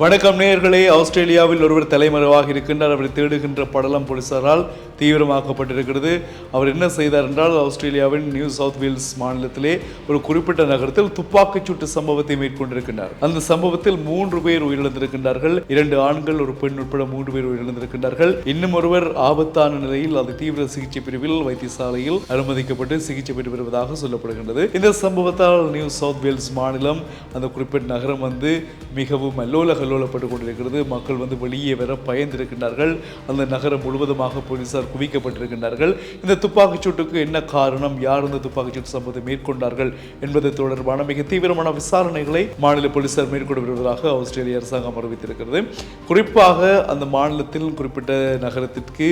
வணக்கம் நேயர்களே. ஆஸ்திரேலியாவில் ஒருவர் தலைமறைவாக இருக்கின்றார். அவரை தேடுகின்ற படலம் போலீசாரால் தீவிரமாக்கப்பட்டிருக்கிறது. அவர் என்ன செய்தார் என்றால், ஆஸ்திரேலியாவின் நியூ சவுத் வேல்ஸ் மாநிலத்திலே ஒரு குறிப்பிட்ட நகரத்தில் துப்பாக்கிச் சூட்டு சம்பவத்தை மேற்கொண்டிருக்கின்றார். அந்த சம்பவத்தில் 3 பேர் உயிரிழந்திருக்கின்றார்கள். 2 ஆண்கள், ஒரு பெண் உட்பட 3 பேர் உயிரிழந்திருக்கின்றார்கள். இன்னும் ஒருவர் ஆபத்தான நிலையில் அது தீவிர சிகிச்சை பிரிவில் வைத்தியசாலையில் அனுமதிக்கப்பட்டு சிகிச்சை பெற்று வருவதாக சொல்லப்படுகின்றது. இந்த சம்பவத்தால் நியூ சவுத் வேல்ஸ் மாநிலம், அந்த குறிப்பிட்ட நகரம் மிகவும் அல்லோலப்பட்டுக் கொண்டிருக்கிறது. மக்கள் வெளியே வர பயந்திருக்கின்றார்கள். அந்த நகரம் முழுவதுமாக போலீசார் குவிக்கப்பட்டிருக்கின்றார்கள். இந்த துப்பாக்கிச் சூட்டுக்கு என்ன காரணம், யார் இந்த துப்பாக்கிச் சூட்டு சம்பவத்தை மேற்கொண்டார்கள் என்பது தொடர்பான மிக தீவிரமான விசாரணைகளை மாநில போலீசார் மேற்கொண்டு வருவதாக ஆஸ்திரேலிய அரசாங்கம் அறிவித்திருக்கிறது. குறிப்பாக அந்த மாநிலத்தில் குறிப்பிட்ட நகரத்திற்கு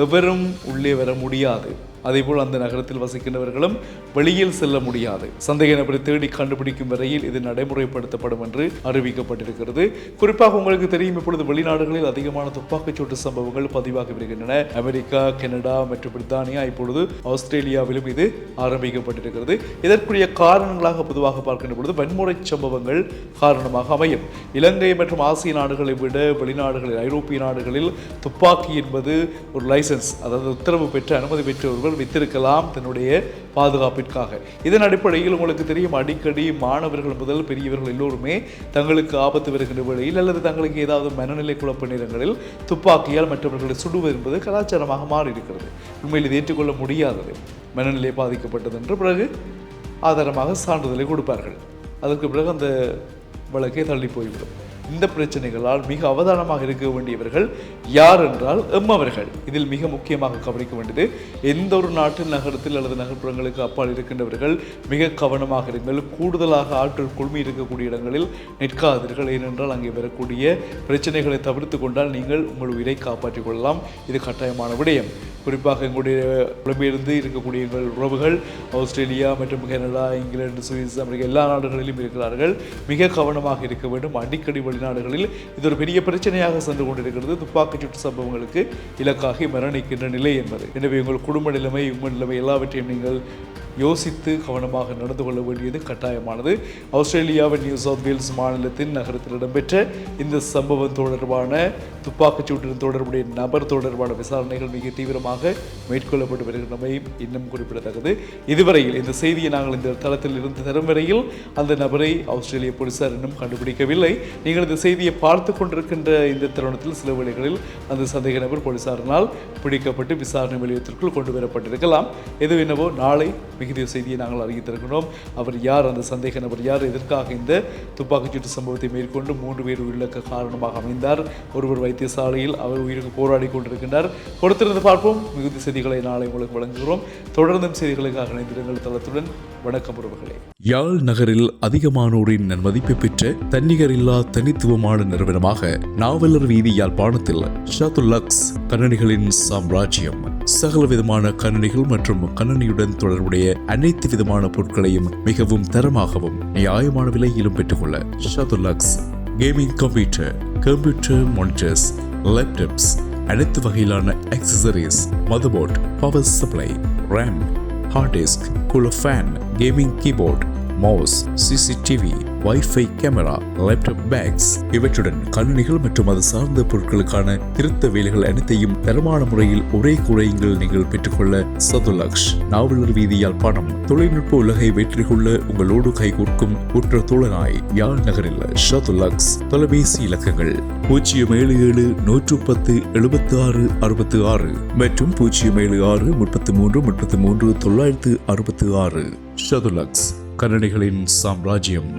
எவரும் உள்ளே வர முடியாது. அதேபோல் அந்த நகரத்தில் வசிக்கின்றவர்களும் வெளியில் செல்ல முடியாது. சந்தேக நபரை தேடி கண்டுபிடிக்கும் வரையில் இது நடைமுறைப்படுத்தப்படும் என்று அறிவிக்கப்பட்டிருக்கிறது. குறிப்பாக உங்களுக்கு தெரியும், இப்பொழுது வெளிநாடுகளில் அதிகமான துப்பாக்கிச்சூட்டு சம்பவங்கள் பதிவாகி வருகின்றன. அமெரிக்கா, கனடா மற்றும் பிரித்தானியா, இப்பொழுது ஆஸ்திரேலியாவிலும் இது ஆரம்பிக்கப்பட்டிருக்கிறது. இதற்குரிய காரணங்களாக பொதுவாக பார்க்கின்ற பொழுது வன்முறை சம்பவங்கள் காரணமாக அமையும். இலங்கை மற்றும் ஆசிய நாடுகளை விட வெளிநாடுகளில், ஐரோப்பிய நாடுகளில் துப்பாக்கி என்பது ஒரு லைசன்ஸ், அதாவது உத்தரவு பெற்று அனுமதி பெற்ற ஒருவர் வைத்திருக்கலாம் தன்னுடைய பாதுகாப்பிற்காக. இதன் அடிப்படையில் உங்களுக்கு தெரியும், அடிக்கடி மாணவர்கள் முதல் பெரியவர்கள் எல்லோருமே தங்களுக்கு ஆபத்து வருகின்ற வேளையில் அல்லது தங்களுக்கு ஏதாவது மனநிலை குழப்ப நேரங்களில் துப்பாக்கியால் மற்றவர்களை சுடுவது என்பது கலாச்சாரமாக மாறி இருக்கிறது. உண்மையில் இது ஏற்றுக்கொள்ள முடியாதது. மனநிலை பாதிக்கப்பட்டது என்று பிறகு ஆதாரமாக சான்றிதழை கொடுப்பார்கள். அதற்கு பிறகு அந்த வழக்கை தள்ளி போய்விடும். இந்த பிரச்சனைகளால் மிக அவதானமாக இருக்க வேண்டியவர்கள் யார் என்றால் எம்மவர்கள். இதில் மிக முக்கியமாக கவனிக்க வேண்டியது, எந்த ஒரு நாட்டின் நகரத்தில் அல்லது நகர்ப்புறங்களுக்கு அப்பால் இருக்கின்றவர்கள் மிக கவனமாக இருங்கள். கூடுதலாக ஆட்கள் குழுமி இருக்கக்கூடிய இடங்களில் நிற்காதீர்கள். ஏனென்றால் அங்கே வரக்கூடிய பிரச்சனைகளை தவிர்த்து கொண்டால் நீங்கள் உங்கள் உயிரை காப்பாற்றிக் கொள்ளலாம். இது கட்டாயமான விடயம். குறிப்பாக எங்களுடைய புலம்பெயர்ந்து இருக்கக்கூடிய எங்கள் உறவுகள் ஆஸ்திரேலியா மற்றும் கனடா, இங்கிலாந்து, சுவிஸ், அமெரிக்கா எல்லா நாடுகளிலும் இருக்கிறார்கள். மிக கவனமாக இருக்க வேண்டும். அடிக்கடி வெளிநாடுகளில் இது ஒரு பெரிய பிரச்சனையாக சென்று கொண்டிருக்கிறது. துப்பாக்கிச் சூட்டு சம்பவங்களுக்கு இலக்காகி மரணிக்கின்ற நிலை என்பது. எனவே உங்கள் குடும்ப நிலைமை, உங்கள் நிலைமை எல்லாவற்றையும் நீங்கள் யோசித்து கவனமாக நடந்து கொள்ள வேண்டியது கட்டாயமானது. ஆஸ்திரேலியாவின் நியூ சவுத் வேல்ஸ் மாநிலத்தின் நகரத்தில் இடம்பெற்ற இந்த சம்பவம் தொடர்பான துப்பாக்கிச் சூட்டுடன் தொடர்புடைய நபர் தொடர்பான விசாரணைகள் மிக தீவிரமாக மேற்கொள்ளப்பட்டு வருகின்றமை இன்னும் குறிப்பிடத்தக்கது. இதுவரையில் இந்த செய்தியை நாங்கள் இந்த தளத்தில் இருந்து தரும் வரையில் அந்த நபரை ஆஸ்திரேலிய போலீசார் இன்னும் கண்டுபிடிக்கவில்லை. நீங்கள் இந்த செய்தியை பார்த்து கொண்டிருக்கின்ற இந்த தருணத்தில் சில வேளைகளில் அந்த சந்தேக நபர் போலீசாரினால் பிடிக்கப்பட்டு விசாரணை நிலையத்திற்குள் கொண்டு வரப்பட்டிருக்கலாம். எது என்னவோ நாளை மிகுதிய செய்தியை நாங்கள் அறிவித்திருக்கிறோம். அவர் யார், அந்த சந்தேக நபர் யார், எதற்காக இந்த துப்பாக்கிச்சூட்டு சம்பவத்தை மேற்கொண்டு 3 பேர் உயிரிழக்க காரணமாக அமைந்தார், ஒருவர் வைத்தியசாலையில் அவர் உயிருக்கு போராடி கொண்டிருக்கின்றார். கொடுத்திருந்து பார்ப்போம். மிகுதி செய்திகளை நாளை உங்களுக்கு வழங்குகிறோம். தொடர்ந்தும் செய்திகளுக்காக இணைந்திருங்கள் தளத்துடன். வணக்கம் உறவுகளே. யாழ் நகரில் அதிகமானோரின் நன்மதிப்பை பெற்ற தன்னிகரில்லா தனித்துவமான நிறுவனமாக நாவலர் வீதி யாழ்ப்பாணத்தில் ஷாதுல்லக்ஸ் கணனிகளின் சாம்ராஜ்யம். சகல விதமான கணனிகள் மற்றும் கணனியுடன் தொடர்புடைய அனைத்து விதமான பொருட்களையும் மிகவும் தரமாகவும் நியாயமான விலையிலும் பெற்றுக்கொள்ள ஷாதுல்லக்ஸ் கேமிங் கம்ப்யூட்டர் மானிட்டர்ஸ், லேப்டாப்ஸ், அனைத்து வகையிலான accessories, motherboard, power supply, RAM, hard disk, cooler fan, gaming keyboard, mouse, CCTV, wifi camera, laptop packs இவற்றுடன் கணினிகள் மற்றும் அது சார்ந்த பொருட்களுக்கான திருத்த வேலைகள் அனைத்தையும் தரமான முறையில் ஒரே குறையில் நீங்கள் பெற்றுக்கொள்ள சதுல்லக்ஸ் நாவலர் வீதி யாழ்ப்பாணம். தொழில்நுட்ப உலகை வெற்றி கொள்ள உங்களோடு கைகோர்க்கும் உற்ற தோழனாய் யாழ் நகரில் சதுல்லக்ஸ். தொலைபேசி இலக்கங்கள் 077 110 76 66 மற்றும் 076 33 33 966. ஷதுல்லக்ஸ் கணனிகளின் சாம்ராஜ்யம்.